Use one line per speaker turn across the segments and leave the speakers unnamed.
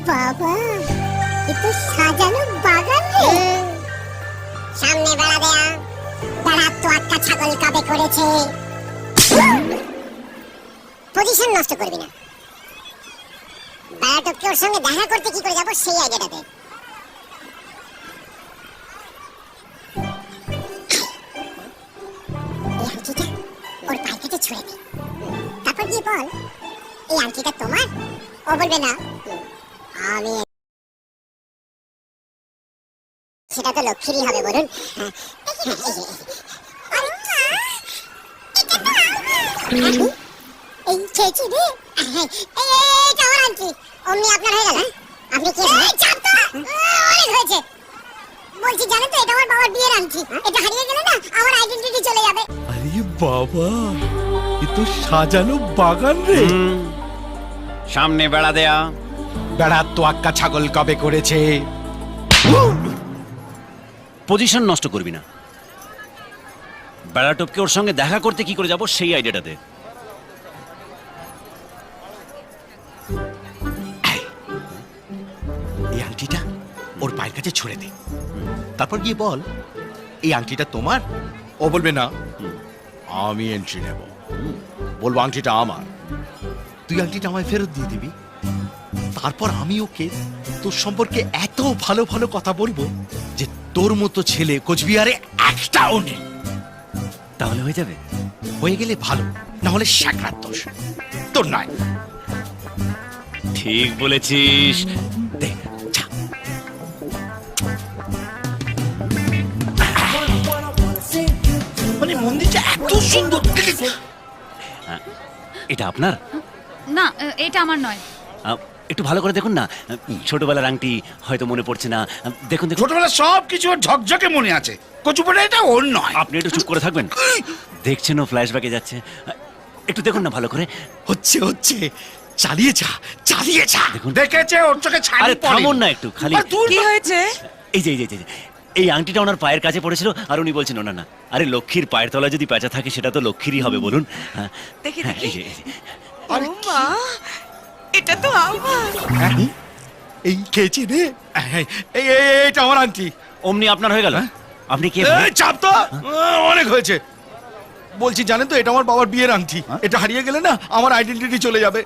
বাবা, এ তো সাজানো বাগান রে। সামনে বেড়া দেয়া, বেড়ার তো একটা ছাগল কাবে করেছে। পজিশন নষ্ট করবি না। বেড়া টপকে ওর সঙ্গে দেখা করতে কি করে যাবো সেই আইডিয়াটা দে। এই আংটিটা ওর পায়ের কাছে ছুঁড়ে দে। তারপর গিয়ে বল, এই আংটিটা তোমার? ও বলবে না, আমি। সেটা তো লক্ষ্মীরই হবে বলুন। এই চেয়েছি রে, এইটা আমার আংটি। অমনি আপনার হয়ে গেল? আপনি কি অনেক হয়েছে। বলছি জানেন তো, এটা আমার বাবার বিয়ের আংটি। এটা হারিয়ে গেলে না আমার আইডেন্টিটি চলে যাবে।
আরে বাবা, এ তো সাজানো বাগান রে।
সামনে বেড়া দেয়া,
বেড়ার তো আক্কা ছাগল কবে করেছে।
পজিশন নষ্ট করবি না। বেড়া টপকে ওর সঙ্গে দেখা করতে কি করে যাব সেই আইডিয়াটা দে।
এই আংটিটা ওর পায়ের কাছে ছুঁড়ে দে। তারপর গিয়ে বল, এই আংটিটা তোমার? ও বলবে না, আমি এন্ট্রি নেব। বলবো আংটিটা আমার। তুই আংটিটা আমায় ফেরত দিয়ে দিবি। তারপর আমি ওকে তোর সম্পর্কে এত ভালো ভালো কথা বলবো যে তোর মতো ছেলে কোচবিহারে একটাও নেই।
তাহলে হয়ে যাবে?
হয়ে গেলে ভালো, না হলে শাকরাত দোষ তোর নয়।
ঠিক বলেছিস।
দে, যা। মানে মন্দিরটা এত সুন্দর।
এটা আপনার?
না, এটা আমার নয়।
একটু ভালো করে দেখুন না। ছোটবেলার আংটি হয়তো মনে পড়ছে না। দেখুন দেখুন।
ছোটবেলা সব কিছু ওর ঝকঝকে মনে আছে, কচুপটা এটা ওর নয়।
আপনি একটু চুপ করে থাকবেন। দেখছেন ও ফ্ল্যাশব্যাকে যাচ্ছে। একটু দেখুন না ভালো করে।
হচ্ছে হচ্ছে, চালিয়ে যা, চালিয়ে যা।
দেখুন।
দেখেছে ওর চোখে ছানি
আরে
পড়ে।
থামুন না একটু, খালি।
আর দূর
কি
বা-
হয়েছে?
এই যে এই আংটিটা ওনার পায়ের কাছে পড়েছিল আর উনি বলছেন না না, আরে লক্ষ্মীর পায়ের তলায় যদি পেঁচা থাকে সেটা তো লক্ষ্মীরই হবে বলুন। হ্যাঁ,
দেখি,
হ্যাঁ,
দেখি।
এই যে।
ও মা, এটা তো আমার।
হ্যাঁ? এই খেয়েছি রে। এইটা আমার আন্টি।
অমনি আপনার হয়ে গেল? আপনি কে?
চাপ তো, অনেক হয়েছে। বলছি জানেন তো, এটা আমার বাবার বিয়ের আংটি। এটা হারিয়ে গেলে না আমার আইডেন্টিটি চলে যাবে।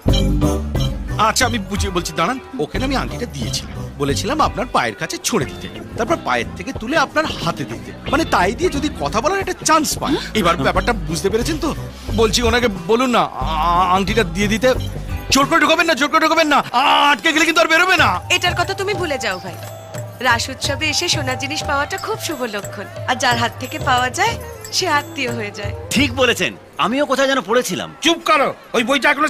আচ্ছা আমি বুঝিয়ে বলছি, দাঁড়ান। ওখানে আমি আংটিটা দিয়েছিলাম, বলেছিলাম আপনার পায়ের কাছে ছুঁড়ে দিতে, তারপর পায়ের থেকে তুলে আপনার হাতে দিতে, মানে তাই দিয়ে যদি কথা বলার একটা চান্স পায়। এবার ব্যাপারটা বুঝতে পেরেছেন তো? বলছি ওনাকে বলুন না আংটিটা দিয়ে দিতে। জোর করে ঢোকাবেন না, জোর করে ঢোকাবেন না, আটকে গেলে কিন্তু আর বেরোবে না।
এটার কথা তুমি ভুলে যাও ভাই। রাস উৎসবে এসে সোনার জিনিস পাওয়াটা খুব শুভ লক্ষণ, আর যার হাত থেকে পাওয়া যায় সে আত্মীয় হয়ে যায়।
ঠিক বলেছেন, আমিও কোথায় যেন পড়েছিলাম।
চুপ করো, ওই বইটা এখনো